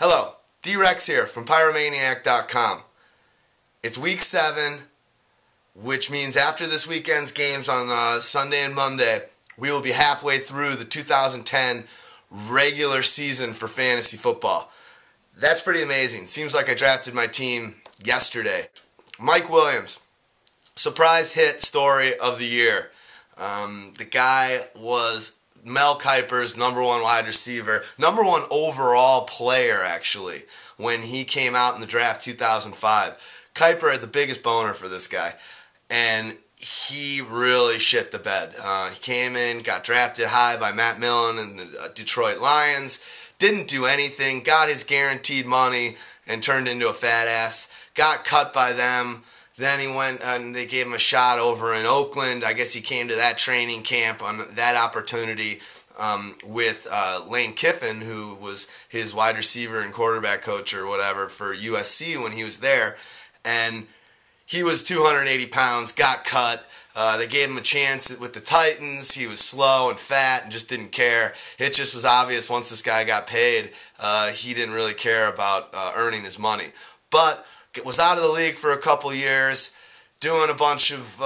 Hello, D-Rex here from Pyromaniac.com. It's week 7, which means after this weekend's games on Sunday and Monday, we will be halfway through the 2010 regular season for fantasy football. That's pretty amazing. Seems like I drafted my team yesterday. Mike Williams, surprise hit story of the year. The guy was Mel Kiper's number 1 wide receiver, number 1 overall player, actually, when he came out in the draft 2005. Kiper had the biggest boner for this guy, and he really shit the bed. He came in, got drafted high by Matt Millen and the Detroit Lions, didn't do anything, got his guaranteed money, and turned into a fat ass, got cut by them. Then he went and they gave him a shot over in Oakland. I guess he came to that training camp on that opportunity with Lane Kiffin, who was his wide receiver and quarterback coach or whatever for USC when he was there. And he was 280 pounds, got cut. They gave him a chance with the Titans. He was slow and fat and just didn't care. It just was obvious once this guy got paid, he didn't really care about earning his money. But was out of the league for a couple years, doing a bunch of,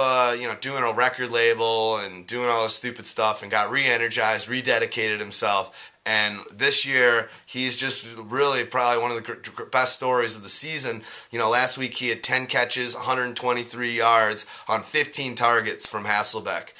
doing a record label and doing all this stupid stuff, and got re-energized, rededicated himself. And this year, he's just really probably one of the best stories of the season. You know, last week he had 10 catches, 123 yards on 15 targets from Hasselbeck.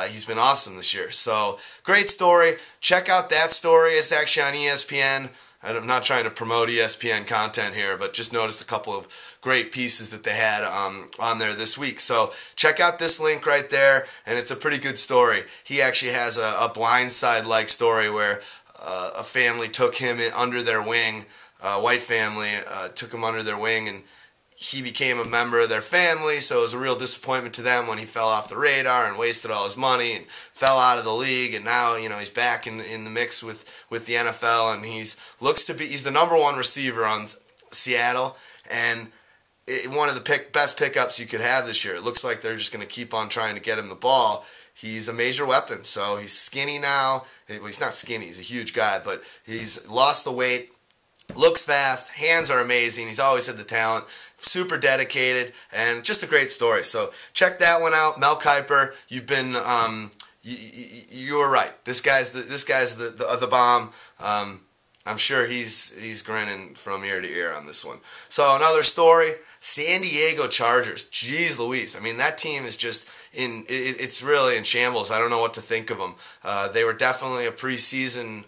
He's been awesome this year. So, great story. Check out that story. It's actually on ESPN. I'm not trying to promote ESPN content here, but just noticed a couple of great pieces that they had on there this week. So check out this link right there, and it's a pretty good story. He actually has a Blindside-like story where a family took him under their wing, a white family took him under their wing, and he became a member of their family, so it was a real disappointment to them when he fell off the radar and wasted all his money and fell out of the league, and now, he's back in the mix with the NFL, and he's the number 1 receiver on Seattle, and one of the best pickups you could have this year. It looks like they're just going to keep on trying to get him the ball. He's a major weapon, so he's skinny now. Well, he's not skinny, he's a huge guy, but he's lost the weight. Looks fast, hands are amazing, he's always had the talent, super dedicated, and just a great story. So check that one out. Mel Kiper, you've been, you were right. This guy's the bomb. I'm sure he's grinning from ear to ear on this one. So another story, San Diego Chargers. Jeez Louise, I mean that team is just it's really in shambles. I don't know what to think of them. They were definitely a preseason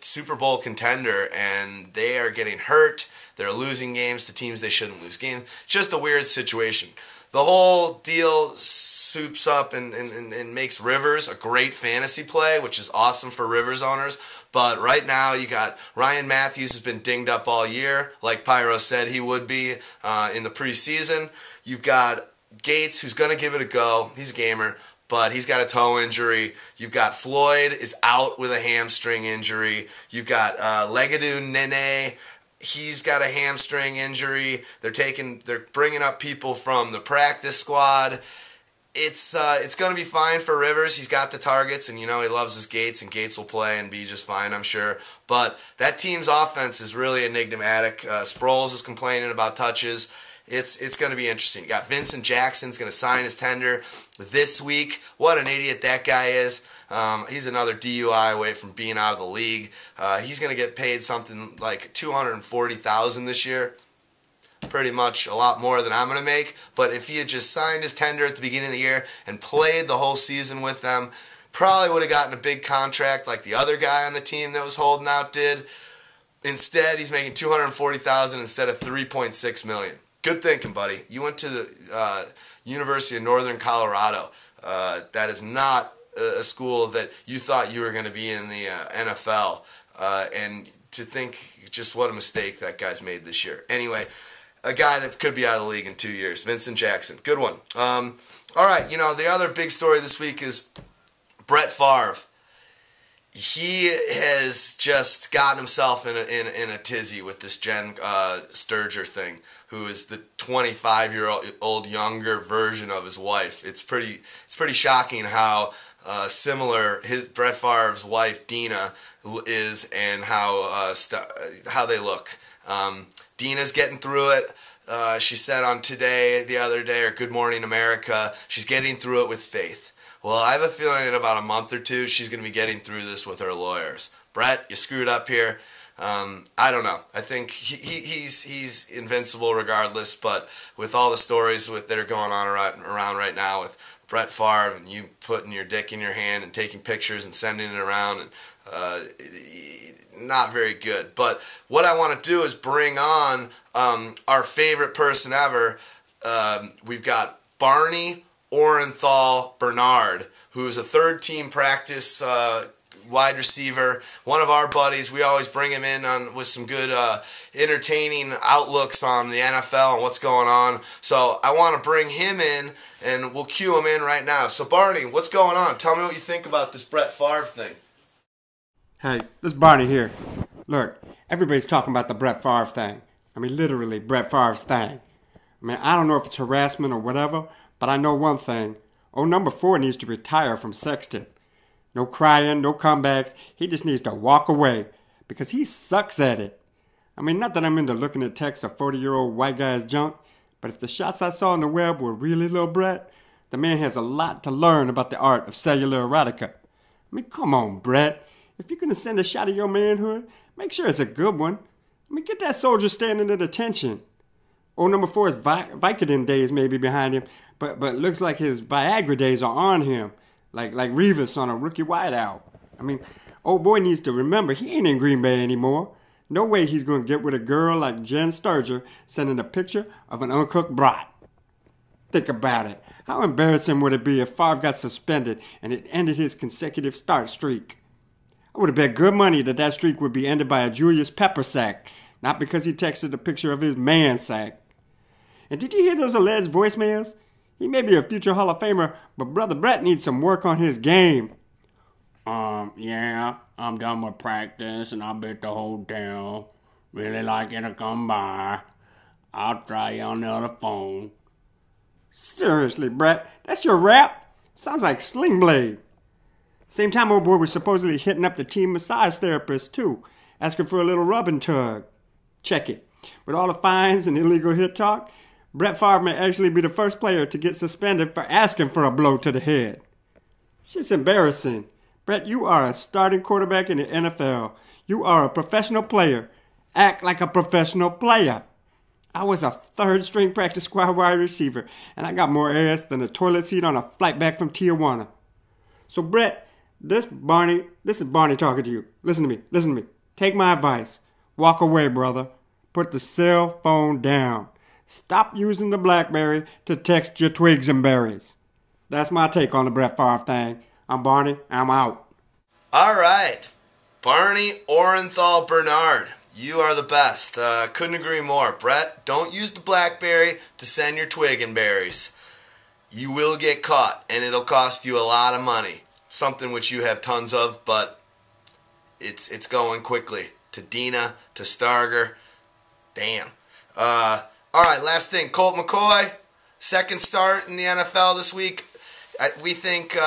Super Bowl contender, and they are getting hurt. They're losing games to teams they shouldn't lose games. Just a weird situation. The whole deal soups up and makes Rivers a great fantasy play, which is awesome for Rivers owners. But right now you got Ryan Matthews, who's been dinged up all year, like Pyro said he would be in the preseason. You've got Gates, who's going to give it a go. He's a gamer, but he's got a toe injury. You've got Floyd is out with a hamstring injury. You've got Legadou Nene. He's got a hamstring injury. They're bringing up people from the practice squad. It's going to be fine for Rivers. He's got the targets, and he loves his Gates, and Gates will play and be just fine, I'm sure. But that team's offense is really enigmatic. Sproles is complaining about touches. It's going to be interesting. You got Vincent Jackson's going to sign his tender this week. What an idiot that guy is. He's another DUI away from being out of the league. He's going to get paid something like $240,000 this year. Pretty much a lot more than I'm going to make. But if he had just signed his tender at the beginning of the year and played the whole season with them, probably would have gotten a big contract like the other guy on the team that was holding out did. Instead, he's making $240,000 instead of $3.6 million. Good thinking, buddy. You went to the University of Northern Colorado. That is not a school that you thought you were going to be in the NFL. And to think just what a mistake that guy's made this year. Anyway, a guy that could be out of the league in 2 years. Vincent Jackson. Good one. All right, the other big story this week is Brett Favre. He has just gotten himself in a tizzy with this Jen Sturger thing, who is the 25-year-old younger version of his wife. It's pretty shocking how similar Brett Favre's wife Dina is and how they look. Dina's getting through it. She said on Today the other day, or Good Morning America, she's getting through it with faith. Well, I have a feeling in about a month or two she's going to be getting through this with her lawyers. Brett, you screwed up here. I don't know. I think he's invincible regardless, but with all the stories that are going on around right now with Brett Favre and you putting your dick in your hand and taking pictures and sending it around, and not very good. But what I want to do is bring on our favorite person ever. We've got Barney Orenthal Bernard, who's a third-team practice wide receiver, one of our buddies. We always bring him in with some good entertaining outlooks on the NFL and what's going on. So I want to bring him in, and we'll cue him in right now. So Barney, what's going on? Tell me what you think about this Brett Favre thing. Hey, this is Barney here. Look, everybody's talking about the Brett Favre thing. I mean, literally, Brett Favre's thing. I mean, I don't know if it's harassment or whatever, but I know one thing. Old number 4 needs to retire from sexting. No crying, no comebacks. He just needs to walk away because he sucks at it. I mean, not that I'm into looking at texts of 40-year-old white guys' junk, but if the shots I saw on the web were really little Brett, the man has a lot to learn about the art of cellular erotica. I mean, come on, Brett. If you're going to send a shot of your manhood, make sure it's a good one. I mean, get that soldier standing at attention. Old number 4's Vicodin days may be behind him, but looks like his Viagra days are on him, like Revis on a rookie wideout. I mean, old boy needs to remember he ain't in Green Bay anymore. No way he's going to get with a girl like Jen Sturger sending a picture of an uncooked brat. Think about it. How embarrassing would it be if Favre got suspended and it ended his consecutive start streak? I would have bet good money that streak would be ended by a Julius Pepper sack, not because he texted a picture of his man sack. And did you hear those alleged voicemails? He may be a future Hall of Famer, but Brother Brett needs some work on his game. Yeah, I'm done with practice and I bet the hotel. Really like you to come by. I'll try you on the other phone. Seriously, Brett, that's your rap? Sounds like Sling Blade. Same time, old boy was supposedly hitting up the team massage therapist, too, asking for a little rub and tug. Check it. With all the fines and illegal hit talk, Brett Favre may actually be the first player to get suspended for asking for a blow to the head. Shit's embarrassing. Brett, you are a starting quarterback in the NFL. You are a professional player. Act like a professional player. I was a third-string practice squad wide receiver, and I got more ass than a toilet seat on a flight back from Tijuana. So, Brett, this is Barney talking to you. Listen to me. Take my advice. Walk away, brother. Put the cell phone down. Stop using the BlackBerry to text your twigs and berries. That's my take on the Brett Favre thing. I'm Barney. I'm out. All right. Barney Orenthal Bernard. You are the best. Couldn't agree more. Brett, don't use the BlackBerry to send your twig and berries. You will get caught, and it'll cost you a lot of money. Something which you have tons of, but it's going quickly. To Dina, to Starger. Damn. All right, last thing. Colt McCoy, second start in the NFL this week. We think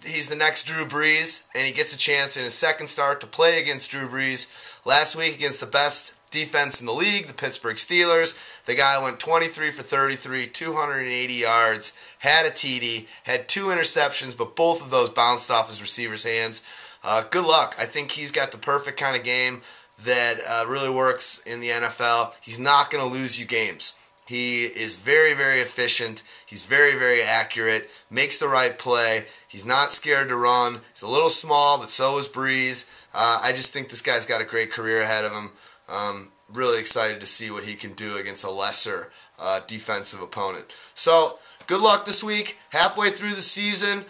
he's the next Drew Brees, and he gets a chance in his second start to play against Drew Brees. Last week against the best defense in the league, the Pittsburgh Steelers, the guy went 23 for 33, 280 yards, had a TD, had 2 interceptions, but both of those bounced off his receiver's hands. Good luck. I think he's got the perfect kind of game that really works in the NFL. He's not going to lose you games. He is very, very efficient. He's very, very accurate, makes the right play. He's not scared to run. He's a little small, but so is Breeze. I just think this guy's got a great career ahead of him. Really excited to see what he can do against a lesser defensive opponent. So, good luck this week. Halfway through the season,